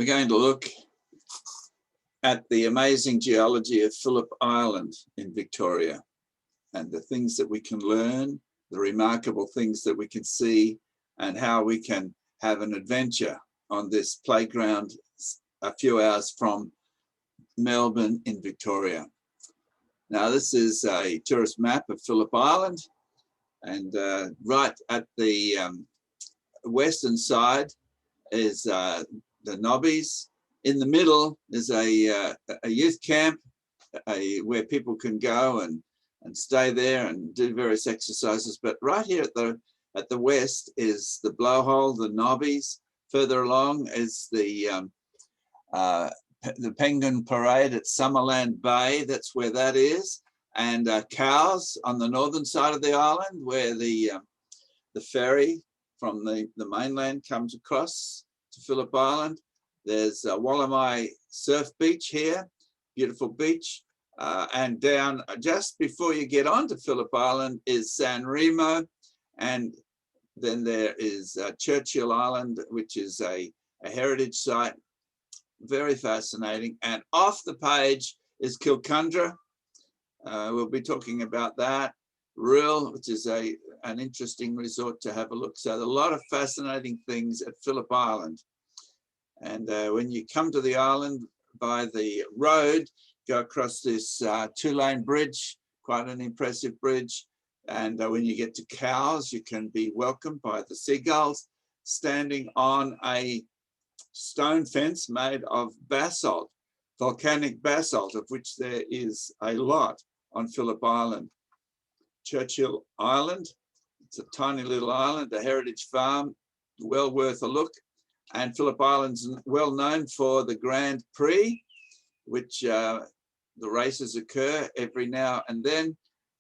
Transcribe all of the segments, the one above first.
We're going to look at the amazing geology of Phillip Island in Victoria and the things that we can learn, the remarkable things that we can see, and how we can have an adventure on this playground a few hours from Melbourne in Victoria. Now, this is a tourist map of Phillip Island, and right at the western side is the Nobbies. In the middle is a youth camp where people can go and stay there and do various exercises. But right here at the west is the blowhole, the Nobbies. Further along is the Penguin Parade at Summerland Bay. That's where that is. And Cowes on the northern side of the island, where the ferry from the mainland comes across to Phillip Island. There's Wallamai Surf Beach here, beautiful beach. And down just before you get onto Phillip Island is San Remo. And then there is Churchill Island, which is a heritage site. Very fascinating. And off the page is Kilcundra. We'll be talking about that. Rhyl, which is an interesting resort to have a look. So a lot of fascinating things at Phillip Island. And when you come to the island by the road, go across this two-lane bridge, quite an impressive bridge. And when you get to Cowes, you can be welcomed by the seagulls standing on a stone fence made of basalt, volcanic basalt, of which there is a lot on Phillip Island. Churchill Island, it's a tiny little island, a heritage farm, well worth a look. And Phillip Island's well known for the Grand Prix, which the races occur every now and then.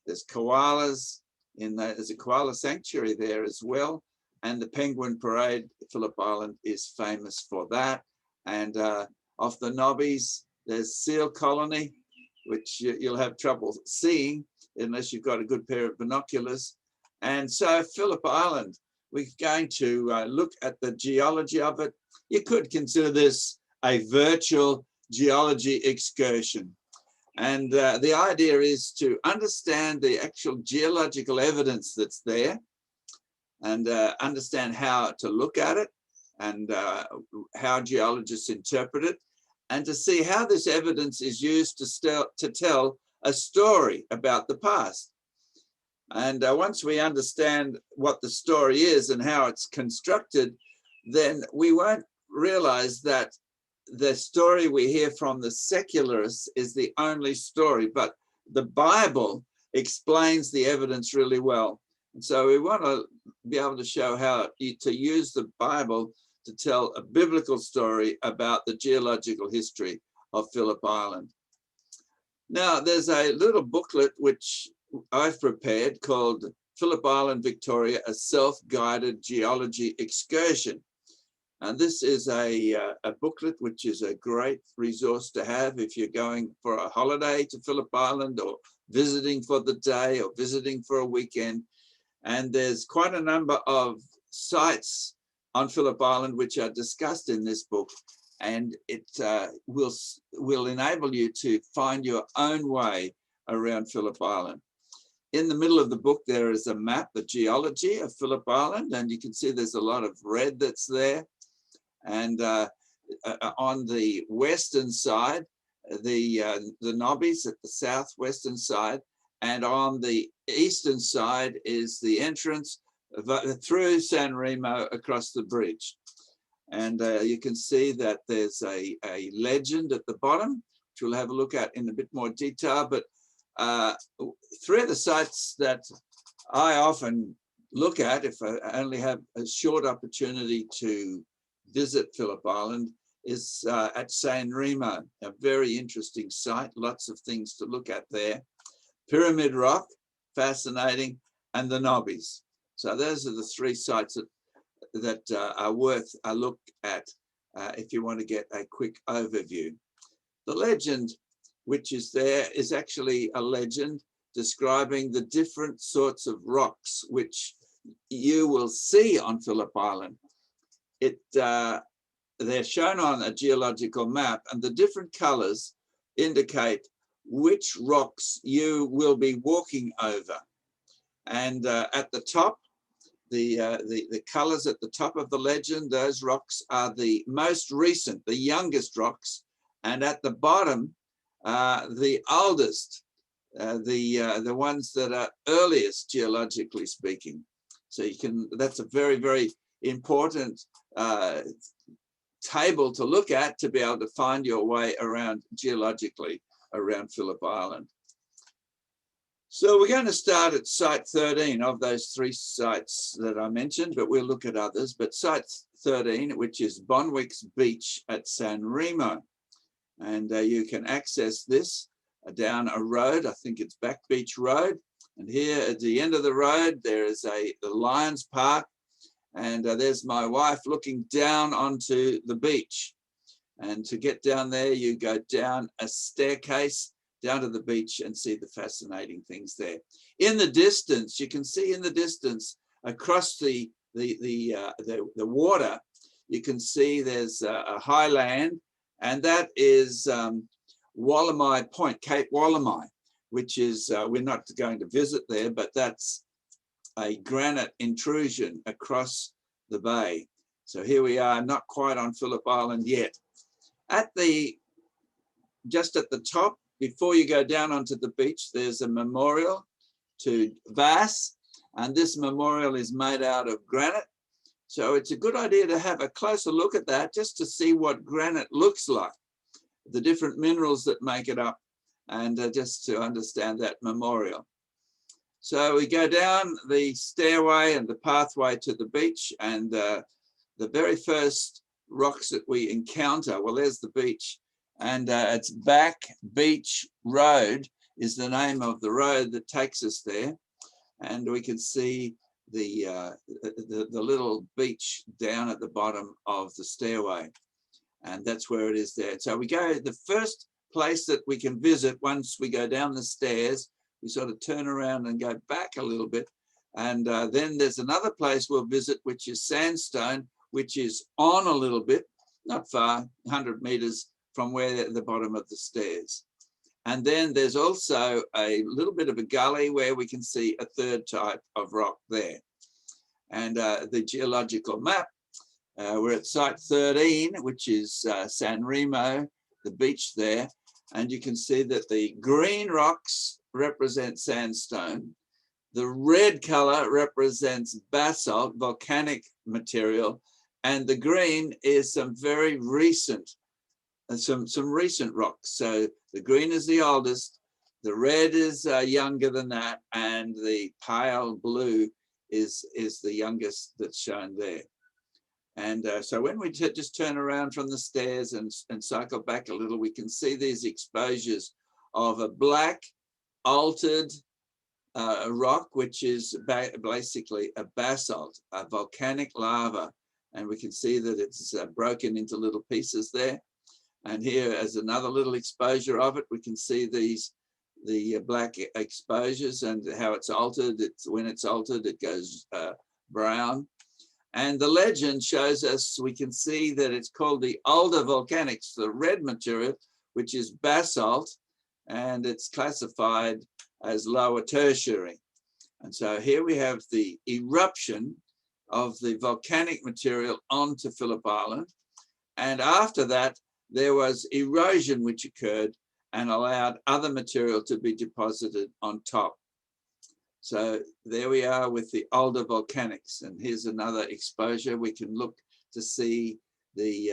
There's koalas, there's a koala sanctuary there as well. And the Penguin Parade, Phillip Island is famous for that. And off the Nobbies, there's Seal Colony, which you'll have trouble seeing unless you've got a good pair of binoculars. And so Phillip Island, we're going to look at the geology of it. You could consider this a virtual geology excursion. And the idea is to understand the actual geological evidence that's there and understand how to look at it and how geologists interpret it, and to see how this evidence is used to tell a story about the past. And once we understand what the story is and how it's constructed, then we won't realize that the story we hear from the secularists is the only story, but the Bible explains the evidence really well. And so we want to be able to show how to use the Bible to tell a biblical story about the geological history of Phillip Island. Now, there's a little booklet which I've prepared called Phillip Island, Victoria, a self-guided geology excursion. And this is a booklet which is a great resource to have if you're going for a holiday to Phillip Island or visiting for the day or visiting for a weekend. And there's quite a number of sites on Phillip Island which are discussed in this book. And it will enable you to find your own way around Phillip Island. In the middle of the book, there is a map, the geology of Phillip Island, and you can see there's a lot of red that's there. And on the western side, the Nobbies at the southwestern side, and on the eastern side is the entrance through San Remo across the bridge. And you can see that there's a legend at the bottom, which we'll have a look at in a bit more detail. But three of the sites that I often look at, if I only have a short opportunity to visit Phillip Island, is at San Remo, a very interesting site, lots of things to look at there. Pyramid Rock, fascinating, and the Nobbies. So those are the three sites that are worth a look at if you want to get a quick overview. The legend which is there is actually a legend describing the different sorts of rocks which you will see on Phillip Island. they're shown on a geological map, and the different colors indicate which rocks you will be walking over. And at the top, the colors at the top of the legend, those rocks are the most recent, the youngest rocks, and at the bottom, the oldest, the ones that are earliest geologically speaking. So you can, that's a very, very important table to look at to be able to find your way around geologically around Phillip Island. So we're going to start at site 13 of those 3 sites that I mentioned, but we'll look at others. But site 13, which is Bonwick's Beach at San Remo. And you can access this down a road, I think it's Back Beach Road. And here at the end of the road, there is the Lions Park. And there's my wife looking down onto the beach. And to get down there, you go down a staircase down to the beach and see the fascinating things there. In the distance, you can see in the distance across the water, you can see there's a high land, and that is Wallamai Point, Cape Wallamai, which is, we're not going to visit there, but that's a granite intrusion across the bay. So here we are, not quite on Phillip Island yet. Just at the top, before you go down onto the beach, there's a memorial to Vass, and this memorial is made out of granite. So it's a good idea to have a closer look at that just to see what granite looks like, the different minerals that make it up, and just to understand that memorial. So we go down the stairway and the pathway to the beach, and the very first rocks that we encounter, well, there's the beach, and it's Back Beach Road is the name of the road that takes us there. And we can see the little beach down at the bottom of the stairway. And that's where it is there. So we go, the first place that we can visit once we go down the stairs, we sort of turn around and go back a little bit. And then there's another place we'll visit, which is Sandstone, which is on a little bit, not far, 100 meters from where the bottom of the stairs. And then there's also a little bit of a gully where we can see a third type of rock there. And the geological map, we're at site 13, which is San Remo, the beach there. And you can see that the green rocks represent sandstone. The red color represents basalt, volcanic material. And the green is some very recent some recent rocks. So the green is the oldest, the red is younger than that, and the pale blue is the youngest that's shown there. And so when we just turn around from the stairs and cycle back a little, we can see these exposures of a black altered rock, which is basically a basalt, a volcanic lava. And we can see that it's broken into little pieces there. And here as another little exposure of it, we can see the black exposures and how it's altered. When it's altered, it goes brown. And the legend shows us, we can see that it's called the older volcanics, the red material, which is basalt, and it's classified as lower tertiary. And so here we have the eruption of the volcanic material onto Phillip Island. And after that, there was erosion which occurred and allowed other material to be deposited on top. So there we are with the older volcanics. And here's another exposure. We can look to see the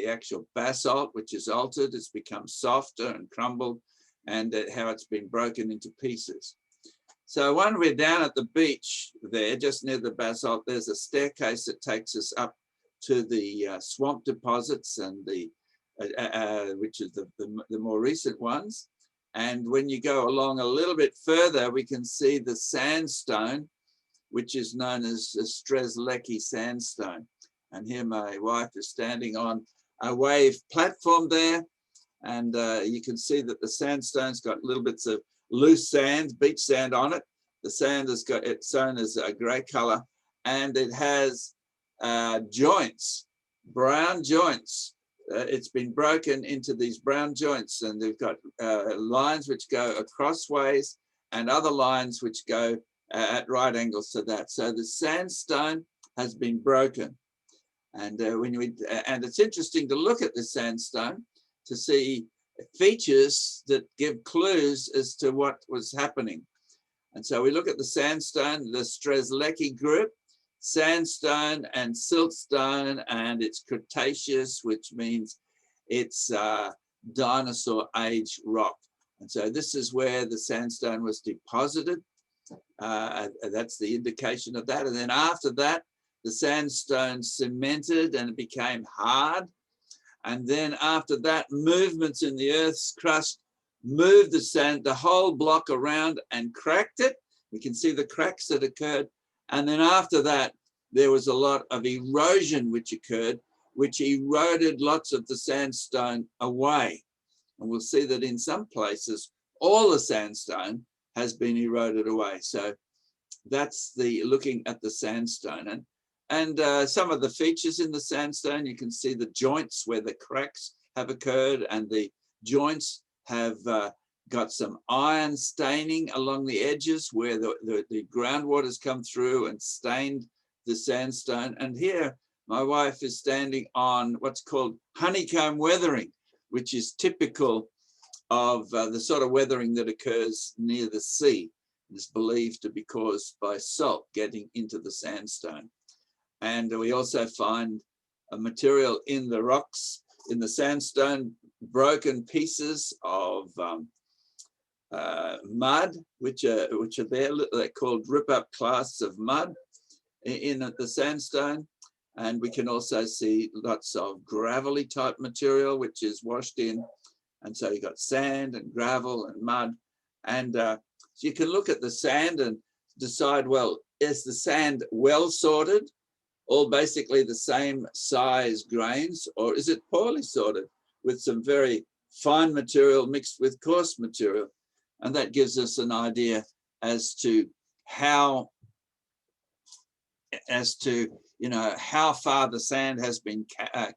actual basalt, which is altered. It's become softer and crumbled, and how it's been broken into pieces. So when we're down at the beach there, just near the basalt, there's a staircase that takes us up to the swamp deposits, and which is the more recent ones. And when you go along a little bit further, we can see the sandstone, which is known as Strzelecki sandstone. And here my wife is standing on a wave platform there. And you can see that the sandstone's got little bits of loose sand, beach sand on it. The sand has got, it's shown as a grey color, and it has joints brown joints. It's been broken into these brown joints, and they've got lines which go acrossways and other lines which go at right angles to that. So the sandstone has been broken. And and it's interesting to look at the sandstone to see features that give clues as to what was happening. And so we look at the sandstone, the Strzelecki group, sandstone and siltstone, and it's Cretaceous, which means it's dinosaur age rock. And so this is where the sandstone was deposited. That's the indication of that. And then after that, the sandstone cemented and it became hard. And then after that, movements in the Earth's crust moved the whole block around and cracked it. We can see the cracks that occurred. And then after that, there was a lot of erosion which occurred, which eroded lots of the sandstone away. And we'll see that in some places, all the sandstone has been eroded away. So that's the looking at the sandstone. And some of the features in the sandstone, you can see the joints where the cracks have occurred, and the joints have got some iron staining along the edges where the groundwater's come through and stained the sandstone. And here my wife is standing on what's called honeycomb weathering, which is typical of the sort of weathering that occurs near the sea. It's believed to be caused by salt getting into the sandstone. And we also find a material in the rocks, in the sandstone, broken pieces of mud, which are there. They're called rip-up clasts of mud in the sandstone. And we can also see lots of gravelly type material, which is washed in. And so you got sand and gravel and mud. And so you can look at the sand and decide, well, is the sand well sorted? All basically the same size grains, or is it poorly sorted with some very fine material mixed with coarse material? And that gives us an idea as to how far the sand has been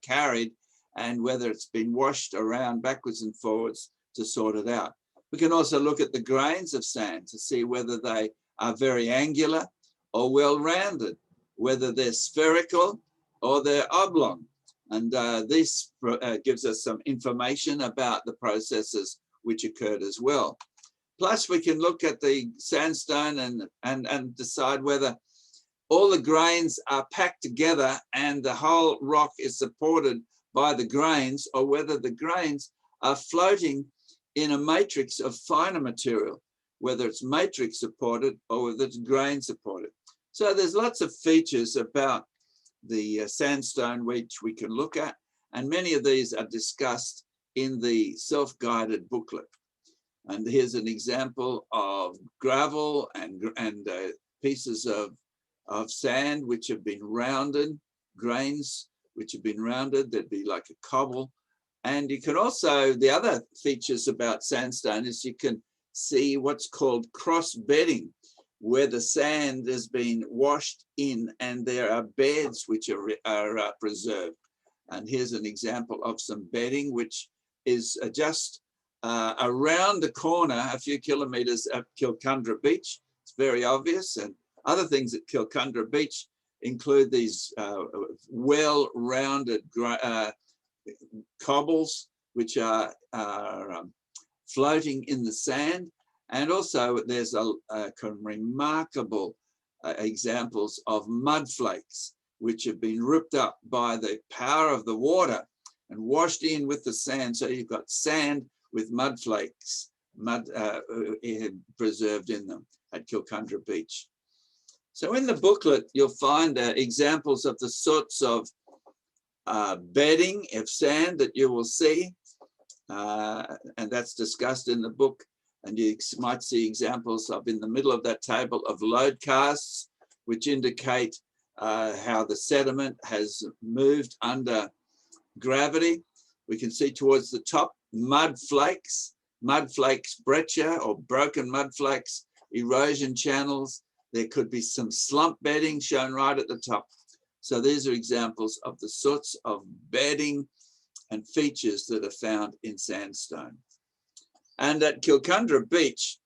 carried and whether it's been washed around backwards and forwards to sort it out. We can also look at the grains of sand to see whether they are very angular or well-rounded, whether they're spherical or they're oblong. And this gives us some information about the processes which occurred as well. Plus, we can look at the sandstone and decide whether all the grains are packed together and the whole rock is supported by the grains, or whether the grains are floating in a matrix of finer material, whether it's matrix supported or whether it's grain supported. So there's lots of features about the sandstone which we can look at, and many of these are discussed in the self-guided booklet. And here's an example of gravel and pieces of sand which have been rounded, grains which have been rounded. There'd be like a cobble. And you can also, the other features about sandstone is you can see what's called cross bedding, where the sand has been washed in and there are beds which are preserved. And here's an example of some bedding, which is just around the corner, a few kilometers at Kilcundra Beach. It's very obvious. And other things at Kilcundra Beach include these well-rounded cobbles, which are floating in the sand. And also there's remarkable examples of mud flakes, which have been ripped up by the power of the water and washed in with the sand. So you've got sand with mud flakes, preserved in them at Kilcundra Beach. So in the booklet, you'll find examples of the sorts of bedding of sand that you will see. And that's discussed in the book. And you might see examples of, in the middle of that table, of load casts, which indicate how the sediment has moved under gravity. We can see towards the top mud flakes, breccia or broken mud flakes, erosion channels. There could be some slump bedding shown right at the top. So these are examples of the sorts of bedding and features that are found in sandstone. And at Kilcundra Beach,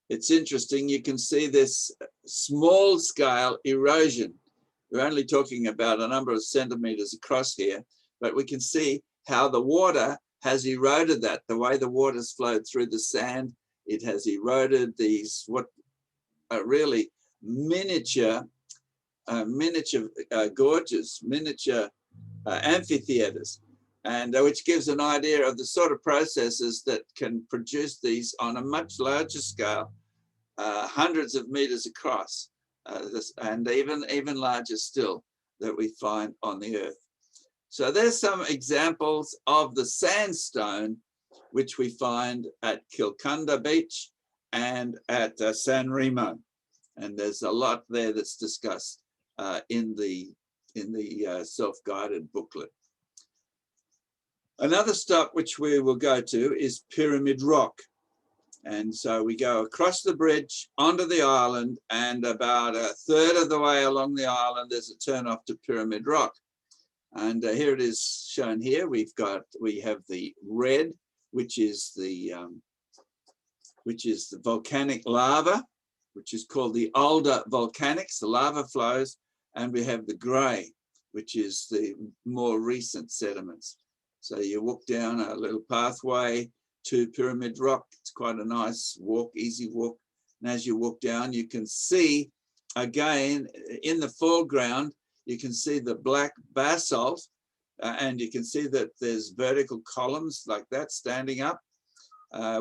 it's interesting, you can see this small scale erosion. We're only talking about a number of centimeters across here, but we can see how the water has eroded that. The way the water's flowed through the sand, it has eroded these, what are really miniature gorges, miniature amphitheaters, and which gives an idea of the sort of processes that can produce these on a much larger scale, hundreds of meters across, and even larger still, that we find on the earth. So there's some examples of the sandstone which we find at Kilcundra Beach and at San Remo, and there's a lot there that's discussed in the self-guided booklet. Another stop which we will go to is Pyramid Rock. And so we go across the bridge onto the island, and about a third of the way along the island, there's a turn off to Pyramid Rock. And here it is shown here. We have the red, which is the volcanic lava, which is called the older volcanics, the lava flows. And we have the gray, which is the more recent sediments. So you walk down a little pathway to Pyramid Rock. It's quite a nice walk, easy walk. And as you walk down, you can see, again, in the foreground, you can see the black basalt, and you can see that there's vertical columns like that standing up,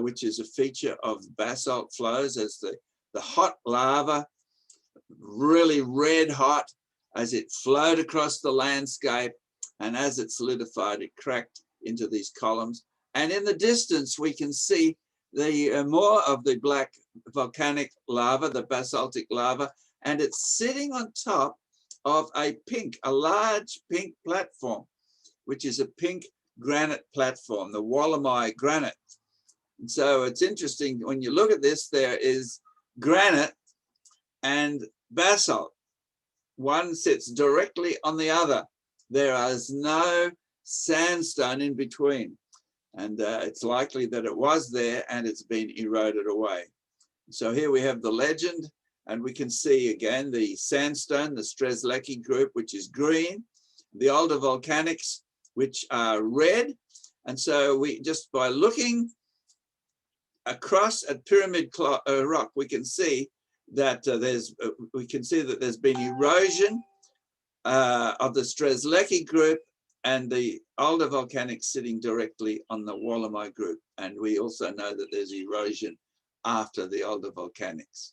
which is a feature of basalt flows as the hot lava, really red hot, as it flowed across the landscape, and as it solidified, it cracked into these columns. And in the distance, we can see the more of the black volcanic lava, the basaltic lava, and it's sitting on top of a large pink platform, which is a pink granite platform, the Wallamai granite. And so it's interesting, when you look at this, there is granite and basalt. One sits directly on the other. There is no sandstone in between. And it's likely that it was there and it's been eroded away. So here we have the legend, and we can see again the sandstone, the Strzelecki group, which is green, the older volcanics, which are red. And so we just by looking across at Pyramid Rock, we can see that there's been erosion of the Strzelecki group and the older volcanics sitting directly on the Wallamai group. And we also know that there's erosion after the older volcanics.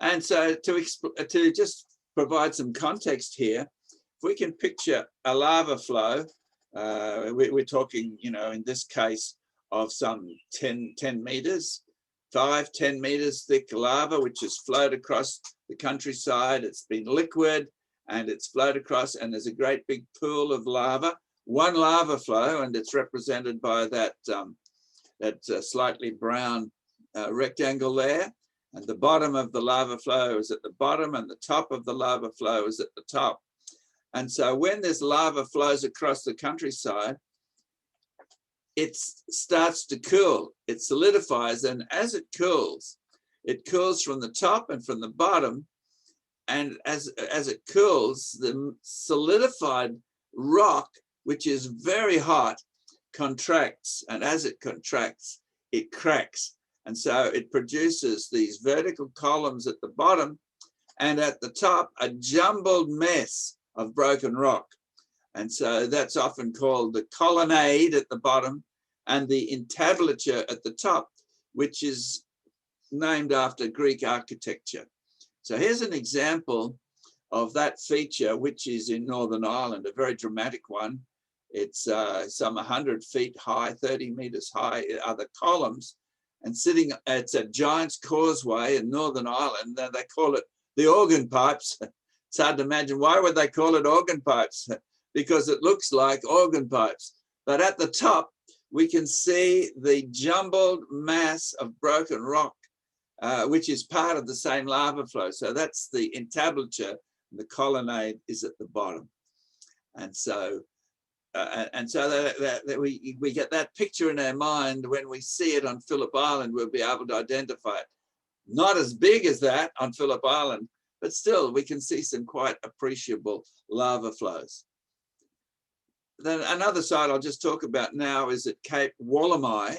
And so to just provide some context here, if we can picture a lava flow, we're talking, in this case, of some 10 meters, 5-10 meters thick lava, which has flowed across the countryside. It's been liquid and it's flowed across, and there's a great big pool of lava, one lava flow, and it's represented by that slightly brown rectangle there. And the bottom of the lava flow is at the bottom, and the top of the lava flow is at the top. And so when this lava flows across the countryside, it starts to cool, it solidifies, and as it cools from the top and from the bottom. And as it cools, the solidified rock, which is very hot, contracts. And as it contracts, it cracks. And so it produces these vertical columns at the bottom, and at the top, a jumbled mess of broken rock. And so that's often called the colonnade at the bottom and the entablature at the top, which is named after Greek architecture. So here's an example of that feature, which is in Northern Ireland, a very dramatic one. It's some 100 feet high, 30 meters high are the columns, and it's a Giant's Causeway in Northern Ireland. They call it the organ pipes. It's hard to imagine, why would they call it organ pipes? Because it looks like organ pipes. But at the top, we can see the jumbled mass of broken rock, which is part of the same lava flow. So that's the entablature, The colonnade is at the bottom. And so that we get that picture in our mind. When we see it on Phillip Island, we'll be able to identify it. Not as big as that on Phillip Island, but still we can see some quite appreciable lava flows. Then another site I'll just talk about now is at Cape Wollemi,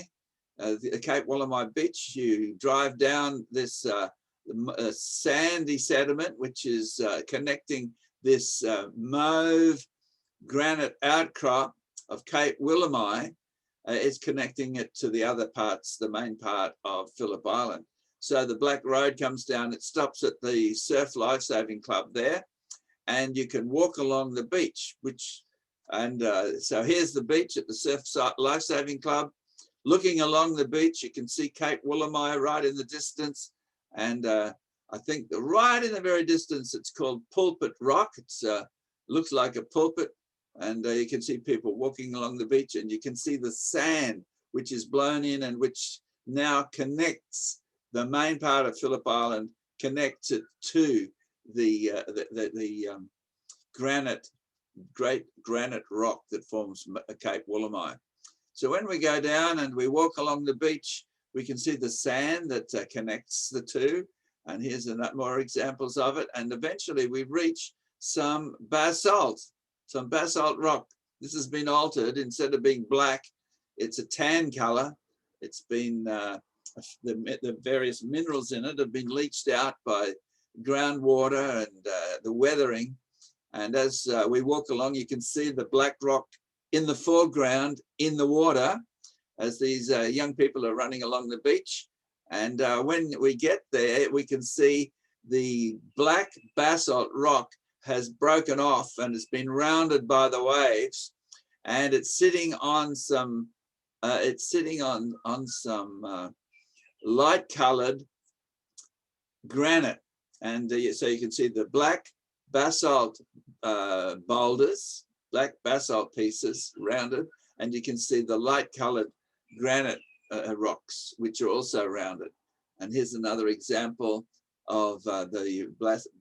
the Cape Wollemi beach. You drive down this sandy sediment, which is connecting this mauve granite outcrop of Cape Wollemi. It's connecting it to the other parts, the main part of Phillip Island. So the Black Road comes down, it stops at the Surf Lifesaving Club there, and you can walk along the beach, so here's the beach at the Surf Lifesaving Club. Looking along the beach, you can see Cape Wollemi right in the distance. And I think right in the very distance, it's called Pulpit Rock. It looks like a pulpit. And you can see people walking along the beach, and you can see the sand, which is blown in and which now connects the main part of Phillip Island, connects it to the great granite rock that forms Cape Wollemi. So when we go down and we walk along the beach, we can see the sand that connects the two. And here's more examples of it. And eventually we reach some basalt rock. This has been altered. Instead of being black, it's a tan color. It's been, the various minerals in it have been leached out by groundwater and the weathering. And as we walk along, you can see the black rock in the foreground in the water as these young people are running along the beach. And when we get there, we can see the black basalt rock has broken off and it's been rounded by the waves, and it's sitting on some light-colored granite. And so you can see the black basalt boulders, black basalt pieces rounded, and you can see the light-colored granite rocks, which are also rounded. And here's another example of the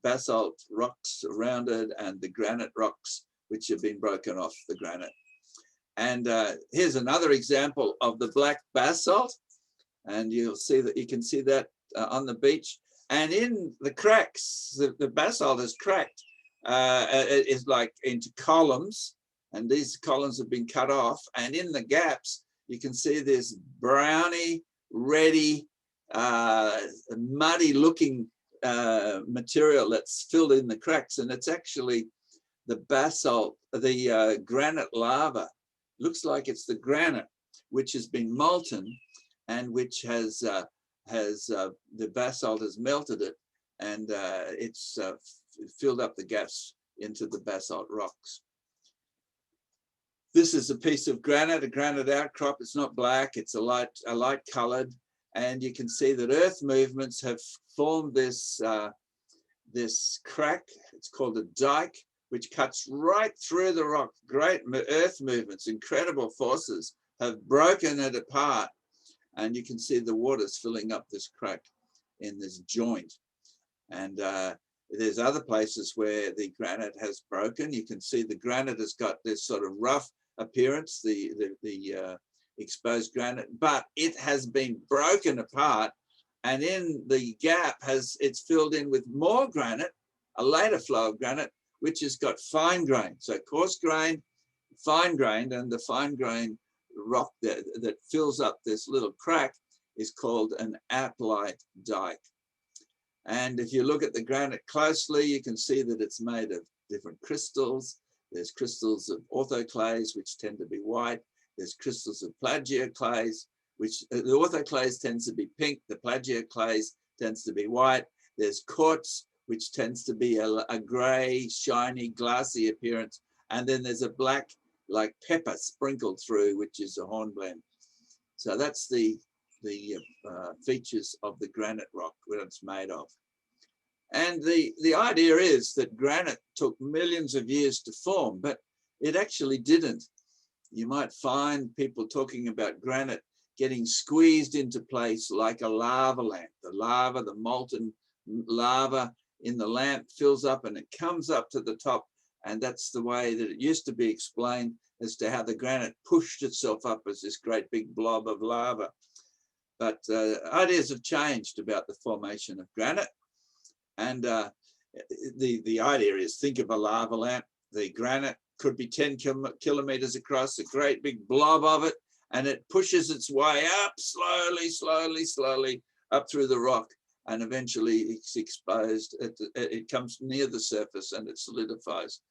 basalt rocks rounded and the granite rocks which have been broken off the granite. And here's another example of the black basalt, and you'll see that you can see that on the beach. And in the cracks, the basalt is cracked. It is like into columns, and these columns have been cut off. And in the gaps, you can see this browny, reddy, muddy-looking material that's filled in the cracks, and it's actually the basalt, the granite lava. Looks like it's the granite which has been molten, and which has the basalt has melted it, and it's filled up the gaps into the basalt rocks. This is a piece of granite, a granite outcrop. It's not black, it's a light colored, and you can see that earth movements have formed this this crack. It's called a dike, which cuts right through the rock. Great earth movements, incredible forces have broken it apart, and you can see the water's filling up this crack in this joint. And there's other places where the granite has broken. You can see the granite has got this sort of rough appearance, the exposed granite, but it has been broken apart, and in the gap it's filled in with more granite, a later flow of granite, which has got fine grain. So coarse grain, fine grained, and the fine grain rock that fills up this little crack is called an aplite dike. And if you look at the granite closely, you can see that it's made of different crystals. There's crystals of orthoclase, which tend to be white. There's crystals of plagioclase, which the orthoclase tends to be pink. The plagioclase tends to be white. There's quartz, which tends to be a gray, shiny, glassy appearance. And then there's a black, like pepper sprinkled through, which is a hornblende. So that's the features of the granite rock, what it's made of. And the idea is that granite took millions of years to form, but it actually didn't. You might find people talking about granite getting squeezed into place like a lava lamp. The lava, the molten lava in the lamp fills up and it comes up to the top. And that's the way that it used to be explained as to how the granite pushed itself up as this great big blob of lava. But ideas have changed about the formation of granite. And the idea is, think of a lava lamp. The granite could be 10 kilometers across, a great big blob of it, and it pushes its way up slowly, slowly, slowly up through the rock, and eventually it's exposed. It comes near the surface and it solidifies.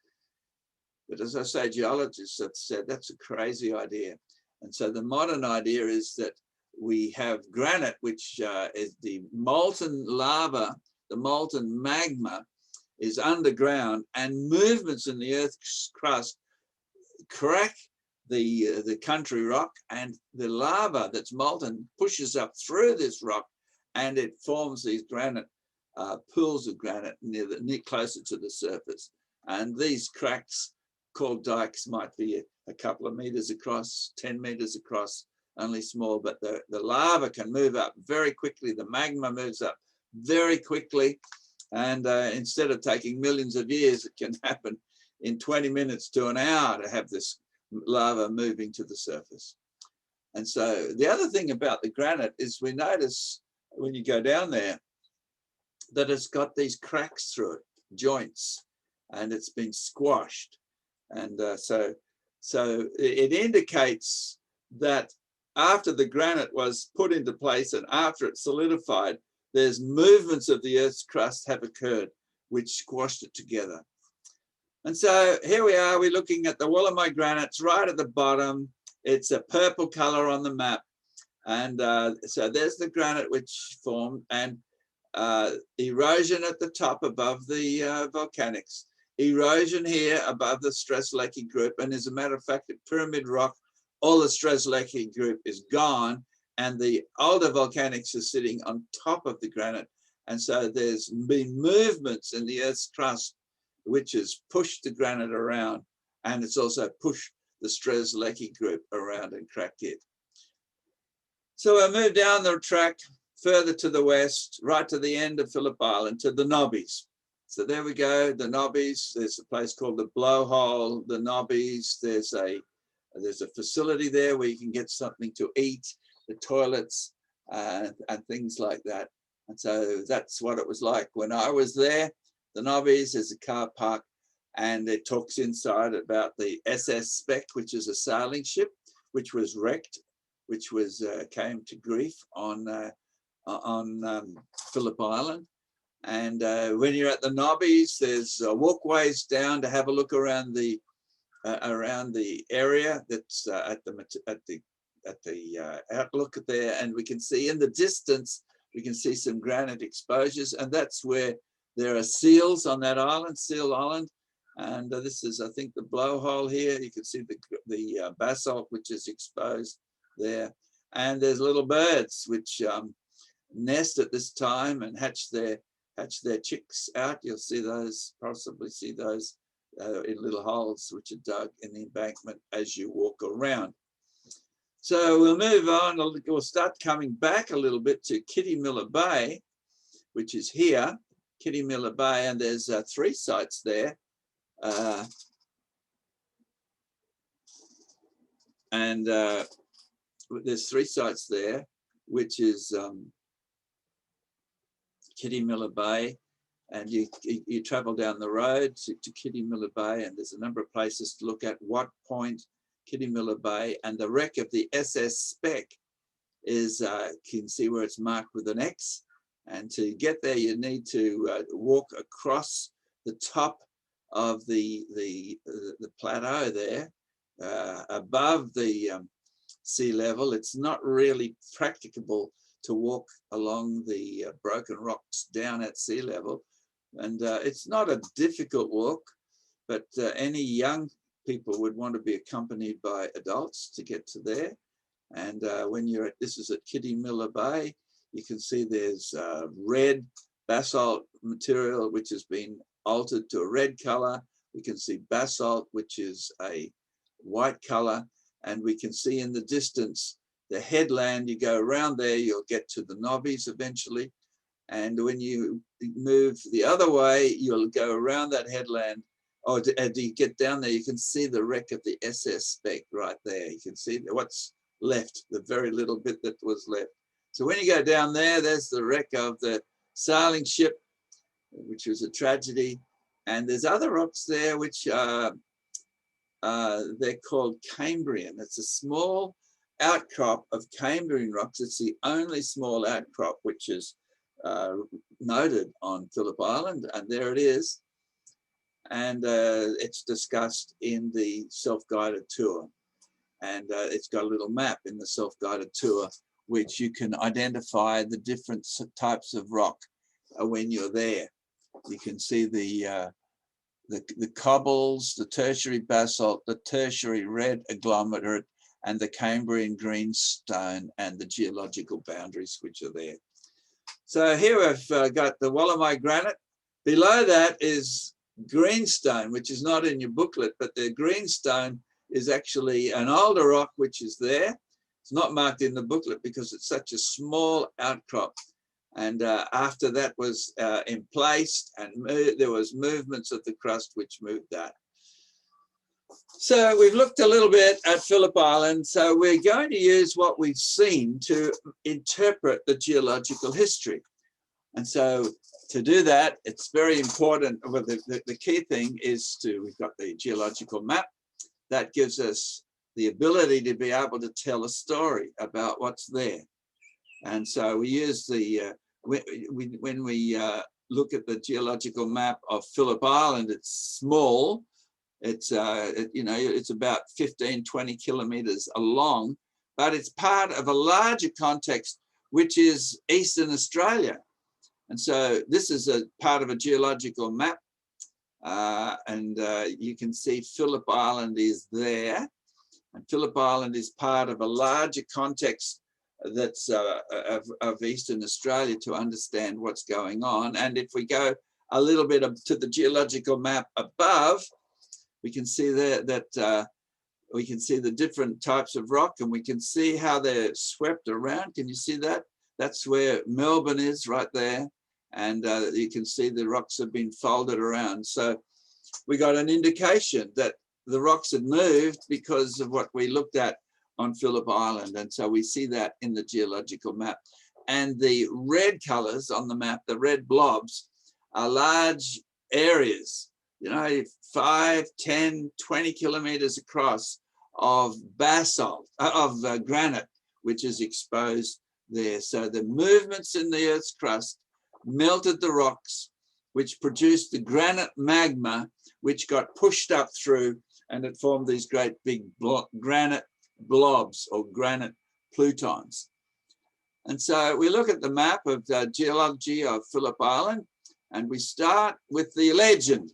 But as I say, geologists have said that's a crazy idea. And so the modern idea is that we have granite, which is the molten lava, the molten magma is underground, and movements in the Earth's crust crack the country rock, and the lava that's molten pushes up through this rock, and it forms these granite pools of granite near closer to the surface. And these cracks, called dikes, might be a couple of meters across, 10 meters across, only small, but the lava can move up very quickly. The magma moves up very quickly. And instead of taking millions of years, it can happen in 20 minutes to an hour to have this lava moving to the surface. And so the other thing about the granite is we notice when you go down there that it's got these cracks through it, joints, and it's been squashed. And so it indicates that after the granite was put into place and after it solidified, there's movements of the Earth's crust have occurred, which squashed it together. And so here we are, we're looking at the Wollemi granites right at the bottom. It's a purple color on the map. And so there's the granite which formed, and erosion at the top above the volcanics. Erosion here above the Strzelecki group. And as a matter of fact, at Pyramid Rock, all the Strzelecki group is gone, and the older volcanics are sitting on top of the granite. And so there's been movements in the Earth's crust, which has pushed the granite around, and it's also pushed the Strzelecki group around and cracked it. So I moved down the track further to the west, right to the end of Phillip Island, to the Nobbies. So there we go, the Nobbies. There's a place called the Blowhole, the Nobbies. There's a facility there where you can get something to eat, the toilets, and things like that. And so that's what it was like when I was there. The Nobbies is a car park, and it talks inside about the SS Spec, which is a sailing ship, which was wrecked, which was came to grief on Phillip Island. And when you're at the Nobbies, there's walkways down to have a look around the area that's at the outlook there, and we can see in the distance, we can see some granite exposures, and that's where there are seals on that island, Seal Island. And this is, I think, the blowhole here. You can see the basalt which is exposed there, and there's little birds which nest at this time and hatch their chicks out. You'll see those, possibly see those in little holes which are dug in the embankment as you walk around. So we'll move on. We'll start coming back a little bit to Kitty Miller Bay, which is here, Kitty Miller Bay, and there's 3 sites there. There's 3 sites there, which is Kitty Miller Bay, and you travel down the road to Kitty Miller Bay, and there's a number of places to look at. What Point, Kitty Miller Bay, and the wreck of the SS Spec is, you can see where it's marked with an X. And to get there, you need to walk across the top of the plateau there, above the sea level. It's not really practicable to walk along the broken rocks down at sea level. And it's not a difficult walk, but any young people would want to be accompanied by adults to get to there. And when you're at, this is at Kitty Miller Bay, you can see there's red basalt material which has been altered to a red color. We can see basalt, which is a white color, and we can see in the distance the headland. You go around there, you'll get to the Nobbies eventually, And when you move the other way, you'll go around that headland. Oh, as you get down there, you can see the wreck of the SS Spec right there. You can see what's left, the very little bit that was left. So when you go down there, there's the wreck of the sailing ship, which was a tragedy. And there's other rocks there, which they're called Cambrian. It's a small outcrop of Cambrian rocks. It's the only small outcrop which is noted on Phillip Island, and there it is. And it's discussed in the self-guided tour. And it's got a little map in the self-guided tour, which you can identify the different types of rock when you're there. You can see the cobbles, the tertiary basalt, the tertiary red agglomerate, and the Cambrian greenstone, and the geological boundaries which are there. So here we've got the Wollemi granite. Below that is greenstone, which is not in your booklet, but the greenstone is actually an older rock which is there. It's not marked in the booklet because it's such a small outcrop. And after that was in place, and there was movements of the crust which moved that. So we've looked a little bit at Phillip Island. So we're going to use what we've seen to interpret the geological history. And so to do that, it's very important. Well, the key thing is we've got the geological map that gives us the ability to be able to tell a story about what's there. And so we use the, when we look at the geological map of Phillip Island, it's small. It's, it's about 15, 20 kilometers along, but it's part of a larger context, which is Eastern Australia. And so this is a part of a geological map. You can see Phillip Island is there. And Phillip Island is part of a larger context that's of Eastern Australia to understand what's going on. And if we go a little bit to the geological map above, we can see there that we can see the different types of rock, and we can see how they're swept around. Can you see that? That's where Melbourne is right there. And you can see the rocks have been folded around. So we got an indication that the rocks had moved because of what we looked at on Phillip Island. And so we see that in the geological map. And the red colors on the map, the red blobs, are large areas, 5, 10, 20 kilometers across of basalt, of granite, which is exposed there. So the movements in the Earth's crust melted the rocks, which produced the granite magma, which got pushed up through, and it formed these great big granite blobs or granite plutons. And so we look at the map of geology of Phillip Island, and we start with the legend.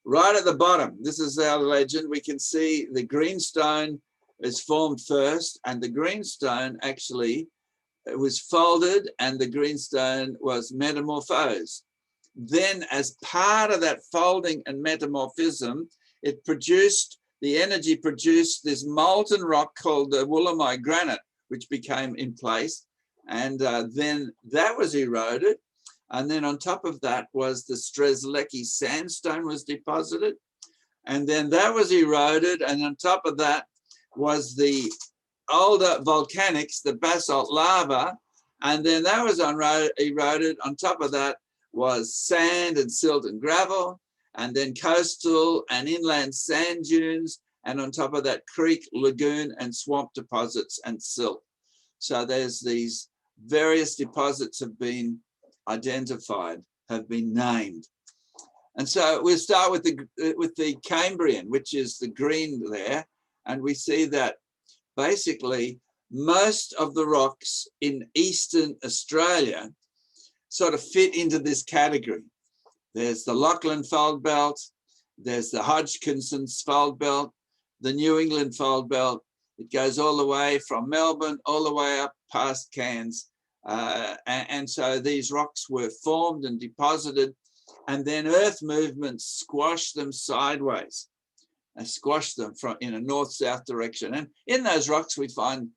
Right at the bottom, this is our legend. We can see the greenstone is formed first, and the greenstone actually was folded, and the greenstone was metamorphosed. Then, as part of that folding and metamorphism, it produced, the energy produced this molten rock called the Wollemi granite, which became in place. And then that was eroded. And then on top of that was the Strzelecki sandstone was deposited. And then that was eroded. And on top of that was the older volcanics, the basalt lava. And then that was eroded. On top of that was sand and silt and gravel. And then coastal and inland sand dunes. And on top of that, creek, lagoon, and swamp deposits and silt. So there's these various deposits have been identified, have been named. And so we'll start with the Cambrian, which is the green there. And we see that basically most of the rocks in Eastern Australia sort of fit into this category. There's the Lachlan Fold Belt, there's the Hodgkinson's Fold Belt, the New England Fold Belt. It goes all the way from Melbourne, all the way up past Cairns. And so these rocks were formed and deposited, and then earth movements squashed them sideways and squashed them in a north-south direction. And in those rocks, we find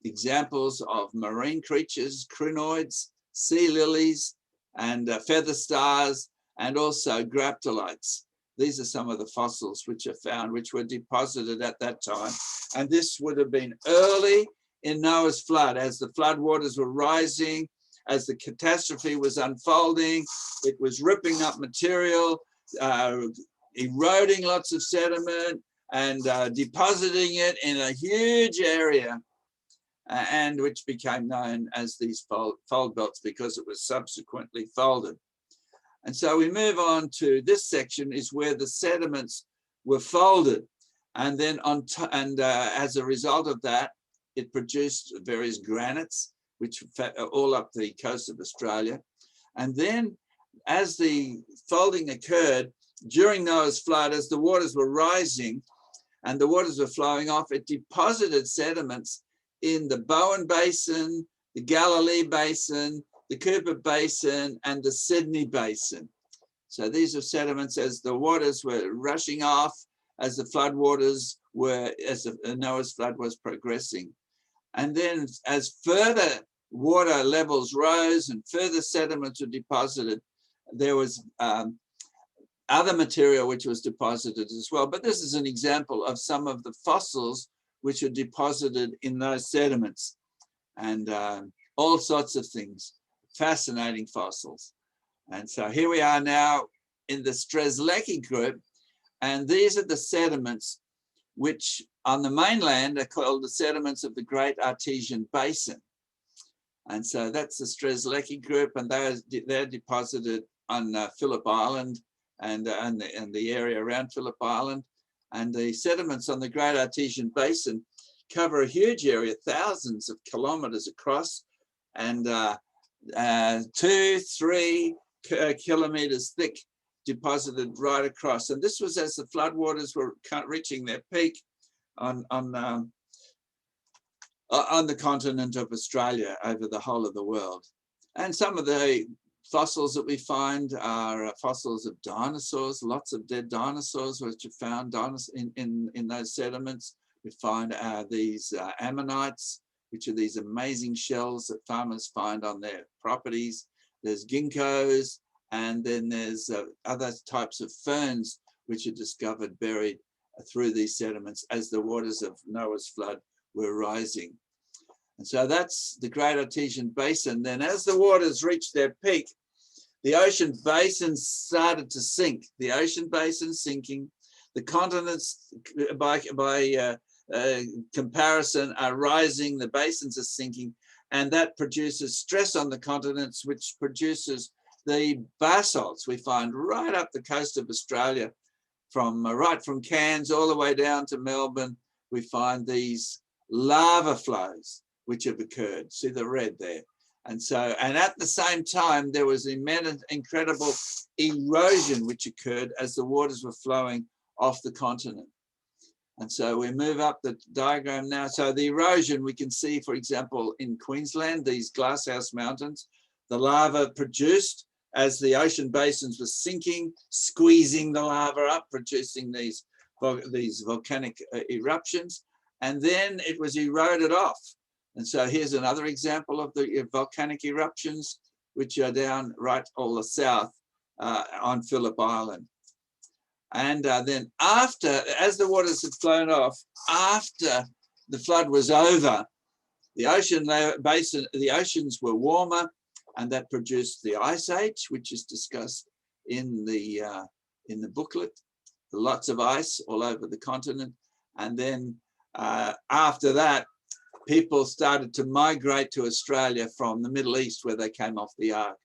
examples of marine creatures, crinoids, sea lilies, and feather stars, and also graptolites. These are some of the fossils which are found, which were deposited at that time. And this would have been early in Noah's flood, as the flood waters were rising, as the catastrophe was unfolding. It was ripping up material, eroding lots of sediment, and depositing it in a huge area, and which became known as these fold belts because it was subsequently folded. And so we move on to this section, is where the sediments were folded. And then as a result of that, it produced various granites, which all up the coast of Australia. And then as the folding occurred during Noah's flood, as the waters were rising and the waters were flowing off, it deposited sediments in the Bowen Basin, the Galilee Basin, the Cooper Basin, and the Sydney Basin. So these are sediments as the waters were rushing off, as the flood waters were, as Noah's flood was progressing. And then as further water levels rose and further sediments were deposited, there was other material which was deposited as well. But this is an example of some of the fossils which are deposited in those sediments, and all sorts of things. Fascinating fossils. And so here we are now in the Strzelecki group, and these are the sediments which on the mainland are called the sediments of the Great Artesian Basin. And so that's the Strzelecki group, and they're deposited on Phillip Island and the area around Phillip Island. And the sediments on the Great Artesian Basin cover a huge area, thousands of kilometers across, and 2-3 kilometers thick, deposited right across. And this was as the floodwaters were reaching their peak on the continent of Australia, over the whole of the world. And some of the fossils that we find are fossils of dinosaurs, lots of dead dinosaurs which are found in those sediments. We find these ammonites, which are these amazing shells that farmers find on their properties. There's ginkgos, and then there's other types of ferns which are discovered buried through these sediments as the waters of Noah's flood were rising. And so that's the Great Artesian Basin. Then as the waters reached their peak, the ocean basins started to sink. The ocean basin sinking, the continents by comparison are rising, the basins are sinking, and that produces stress on the continents, which produces the basalts we find right up the coast of Australia, right from Cairns all the way down to Melbourne. We find these lava flows which have occurred. See the red there. And so, and at the same time, there was incredible erosion which occurred as the waters were flowing off the continent. And so we move up the diagram now. So the erosion we can see, for example, in Queensland, these glasshouse mountains, the lava produced as the ocean basins were sinking, squeezing the lava up, producing these volcanic eruptions, and then it was eroded off. And so here's another example of the volcanic eruptions, which are down right all the south on Phillip Island. And then after, as the waters had flown off, after the flood was over, the oceans were warmer, and that produced the Ice Age, which is discussed in the booklet. Lots of ice all over the continent. And then after that, people started to migrate to Australia from the Middle East, where they came off the ark.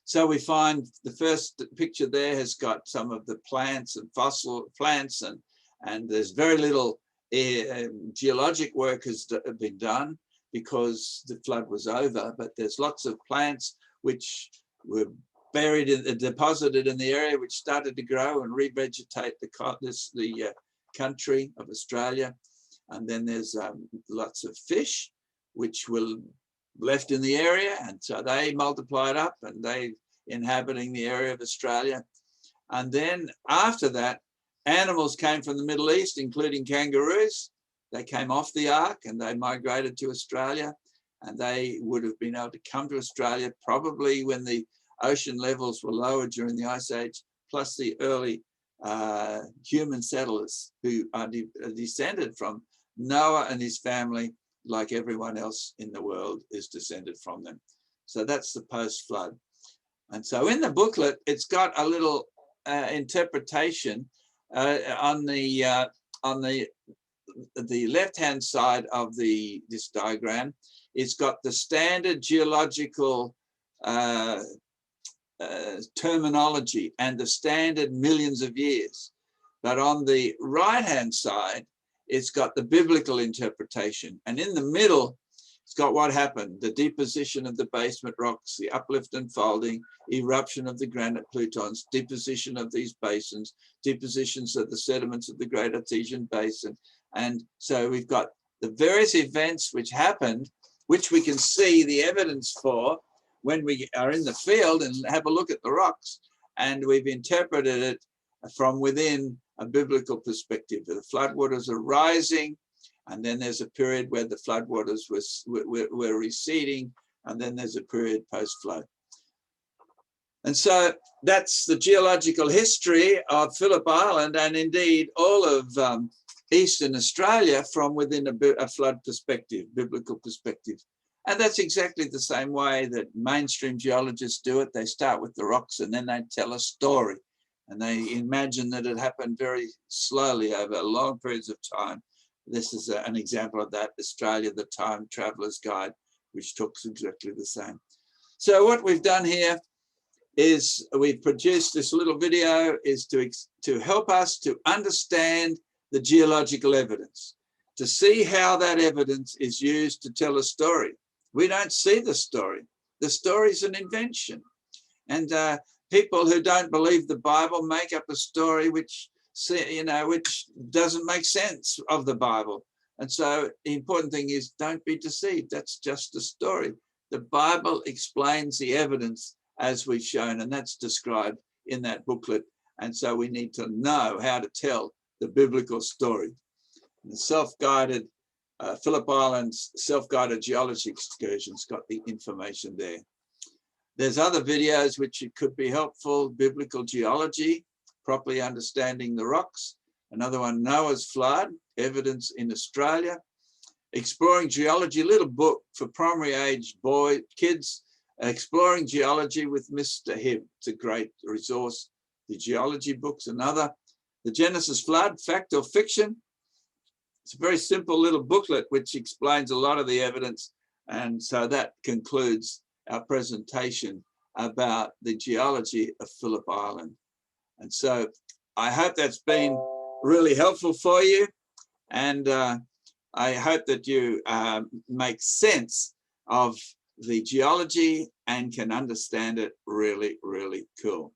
So we find the first picture there has got some of the plants and fossil plants, and there's very little geologic work has been done because the flood was over, but there's lots of plants which were deposited in the area, which started to grow and revegetate the country of Australia. And then there's lots of fish which were left in the area, and so they multiplied up and they inhabiting the area of Australia. And then after that, animals came from the Middle East, including kangaroos. They came off the ark and they migrated to Australia. and they would have been able to come to Australia probably when the ocean levels were lower during the Ice Age, plus the early human settlers who are descended from Noah and his family, like everyone else in the world is descended from them. So that's the post-flood. And so in the booklet, it's got a little interpretation on the left-hand side of this diagram. It's got the standard geological terminology and the standard millions of years. But on the right-hand side, it's got the biblical interpretation. And in the middle, it's got what happened: the deposition of the basement rocks, the uplift and folding, eruption of the granite plutons, deposition of these basins, depositions of the sediments of the Great Artesian Basin. And so we've got the various events which happened, which we can see the evidence for when we are in the field and have a look at the rocks. And we've interpreted it from within a biblical perspective. The floodwaters are rising, and then there's a period where the floodwaters were receding, and then there's a period post-flood. And so that's the geological history of Phillip Island, and indeed all of Eastern Australia, from within a flood perspective, biblical perspective. And that's exactly the same way that mainstream geologists do it. They start with the rocks and then they tell a story, and they imagine that it happened very slowly over long periods of time. This is an example of that, Australia, the Time Traveler's Guide, which talks exactly the same. So what we've done here is we've produced this little video is to help us to understand the geological evidence, to see how that evidence is used to tell a story. We don't see the story. The story is an invention. And people who don't believe the Bible make up a story which doesn't make sense of the Bible. And so the important thing is, don't be deceived. That's just a story. The Bible explains the evidence as we've shown, and that's described in that booklet. And so we need to know how to tell the biblical story. The self-guided Phillip Island's self-guided geology excursion's got the information there. There's other videos which it could be helpful: biblical geology, properly understanding the rocks. Another one, Noah's flood, evidence in Australia. Exploring geology, little book for primary age kids, exploring geology with Mr. Hibb. It's a great resource. The geology book's another. The Genesis flood, fact or fiction. It's a very simple little booklet which explains a lot of the evidence. And so that concludes our presentation about the geology of Phillip Island. And so I hope that's been really helpful for you. And I hope that you make sense of the geology and can understand it really, really cool.